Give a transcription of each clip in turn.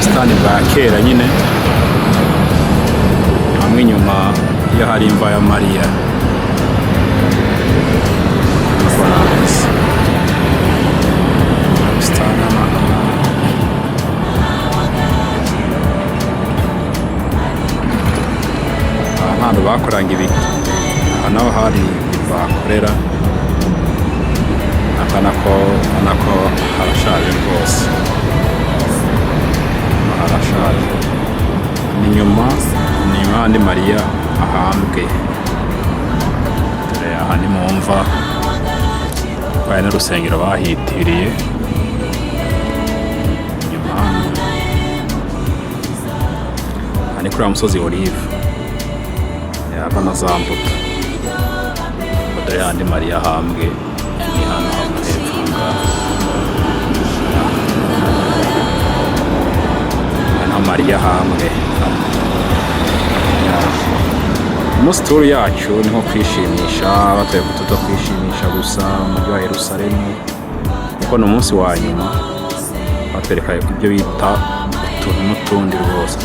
ubusitani bwa kera nyine, hamwe inyuma iyo hari imva ya Mariya. Ahantu bakoranga ibiti, aha naho hari bakorera, nako harashaje rwose, harashaje. Inyuma ni Mariya ahambwe. Dore aha ni mu mva, hari n'urusengero bahitiriye. Inyuma aha ni kuri wa musozi Olive, yava na za mbuto. Dore handi Mariya ahambwe ni hano hepfo ngaha. Hano Mariya ahambwe. Umunsi turu yacu ni nko kwishimisha, batuye kututo kwishimisha gusa mu mujyi wa Yerusalemu, kuko ni umunsi wa nyuma batwereka ibyo bita utuntu n'utundi rwose.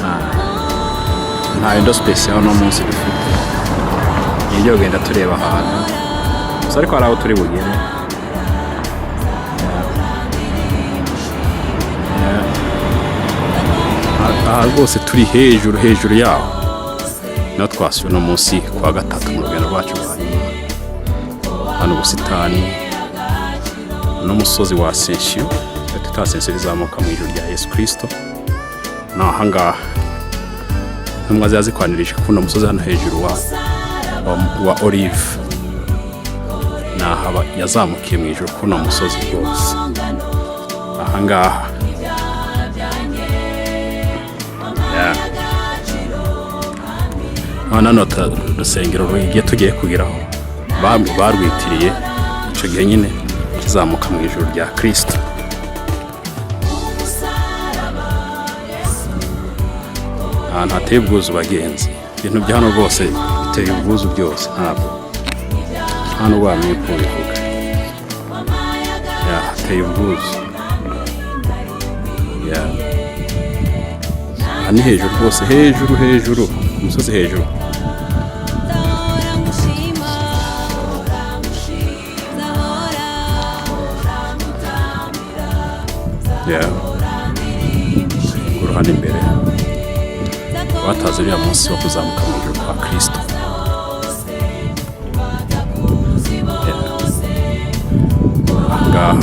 Nta endo special no munsi dufite, nibyo genda tureba ahantu gusa, ariko hari aho turi bugere. Aha rwose turi hejuru yaho, naho twasuye no munsi kwa gatatu mu rugendo rwacu rwa nyuma. Hano ubusitani n'umusozi wa Ascension, twita Ascension izamuka mu ijuru rya Yesu Kristo. Naho ngaha ntumwa zazikwanirije kuno musozi hano hejuru wa Olive, naho yazamukiye mu ijuru kuno musozi rwose. Aha ngaha hano urusengero rugiye tugiye kugeraho barwitiriye icyo gihe nyine kizamuka mu ijuru rya Kristo. Ahantu hateye ubwuzu bagenzi, ibintu bya hano rwose biteye ubwuzu byose, ntabwo hano wamenye uko bivuga. Hateye ubwuzu. Aha ni hejuru rwose, hejuru umusozi hejuru. Uruhande imbere batazi uriya munsi wo kuzamuka mu ijuru kwa Kristo. Ahangaha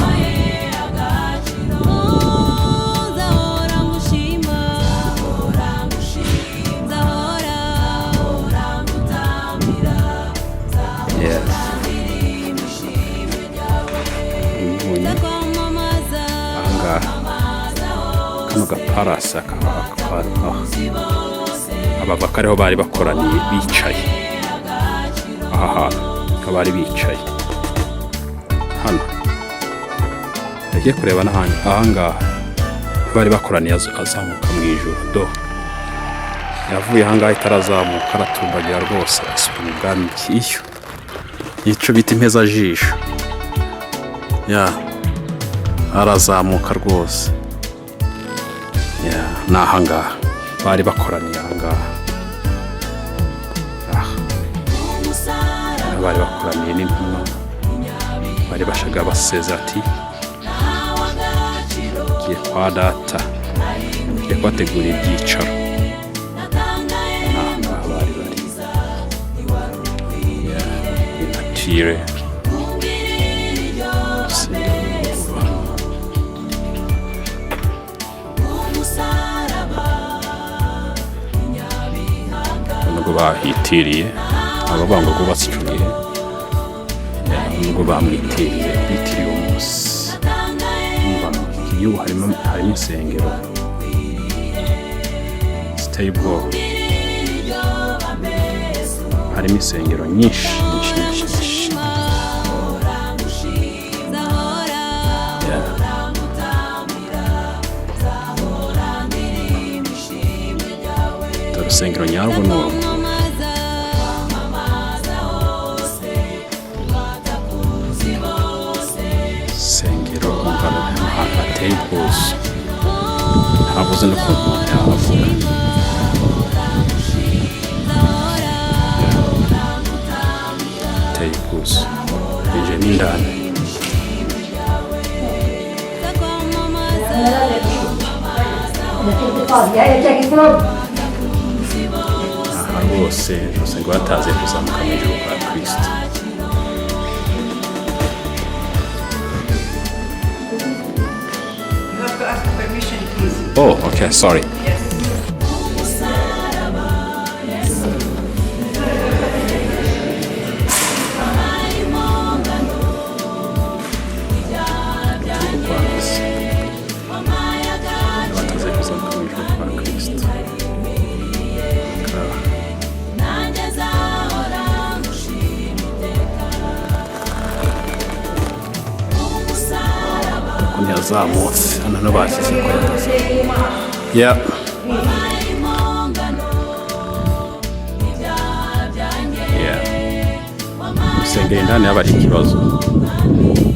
kano gaparasi abavaka ariho bari bakoraniye bicaye. Aha hantu bari bicaye hano, yagiye kureba n'ahandi. Ahangaha bari bakoraniye azamuka mu ijuru. Yavuye ahangaha itarazamuka, aratumbagira rwose, asubira ubwami bw'iyo yico bita impeza jisho. Arazamuka rwose. N'ahangaha bari bakoraniye ahangaha, bari bakoraniye n'intumwa, bari bashaga basezera ati giye kwa data, giye kubategura ibyicaro. N'ahangaha bari atire bahitiriye ababango gubatse icyo gihe, nubwo bamwitiriye bitiriye umunsi. Igihugu harimo insengero ziteye ubwoba, harimo insengero nyinshi. Urusengero nyarwo ni urwo. Urusengero ahantu hateye ubwuzu, habuze ikibazo nuko yavuga teye ubwuzu ije n'indani aha rwose ngo bataze kuzamuka mu ijuru kwa Kristo. Oh, okay, sorry. Yazamutse hano no bashyize ko yeah. Usengera indani yaba ari ikibazo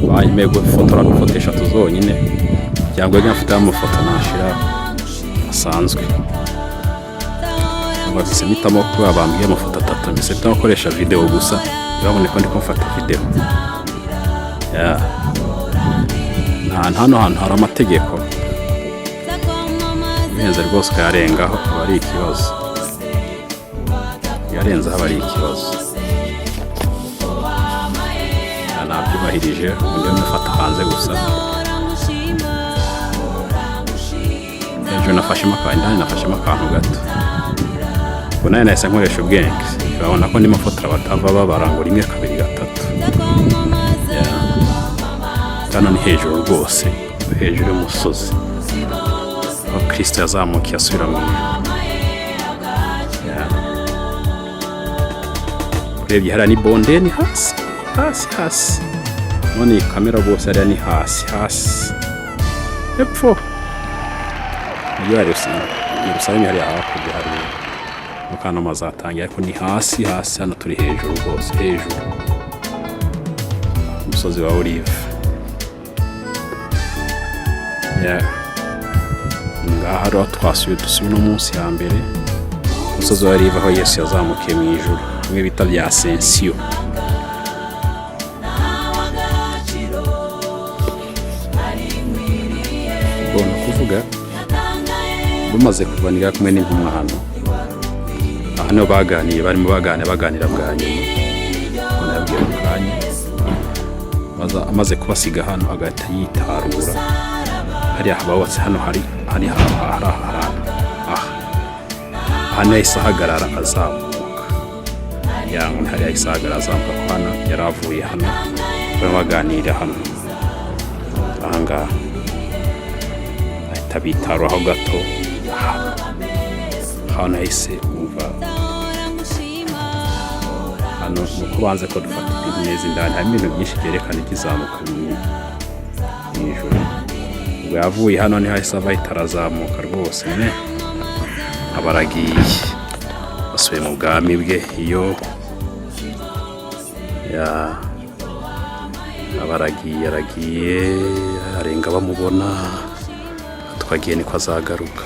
banyemeye gufotora amafoto 3 zonyine cyangwa ngafite amafoto nashira asanzwe bagise mitamo ko abambye amafoto 3 mbese tutakoresha video gusa urabona ko ndi kumfata video yeah. Hano hari amategeko bihenze rwose ukayarengaho aba ari ikibazo yarenze aba ari ikibazo nabyubahirije undi mufata hanze gusa ejo nafashemo akantu gato ubwo nayo nahise nkoresha ubwenge urabona ko ndimo fotora batava babarangura 1 2 3 hano ni hejuru rwose hejuru y'umusozi aho Kristo yazamukiye asubira mu ijuru. Urebye hariya ni bonde ni hasi none iyi kamera rwose hariya ni hasi epfo Yerusalemu hariya hakurya hariya mukano mazatangira ariko ni hasi hano turi hejuru rwose hejuru umusozi wa Olive. Ngaha rero twasuye dusubira no munsi ya mbere umusozi wa Olive aho Yesu yazamukiye mu ijuru bimwe bita bya Ascension. Bona kuvuga bumaze kuvanira kumwe n'intumwa hano baganiye barimo baganira bwa nyuma nabwiye mukanya amaze kubasiga hano agahita yitarura hariya hababatse hano hari hano yahise ahagarara azamuka yangu hariya yahise ahagarara azamuka ko hano yari avuye hano barimo baganira hano ahangaha ahita bitaruraho gato hano yahise umva hano nuko banze ko dufata ibintu neza indani harimo ibintu byinshi byerekana ikizamuka mu ijuru. Ubwo yavuye hano ni hahise abahita arazamuka rwose abaragiye basubiye mu bwami bwe iyo abaragiye arenga bamubona twagiye niko azagaruka.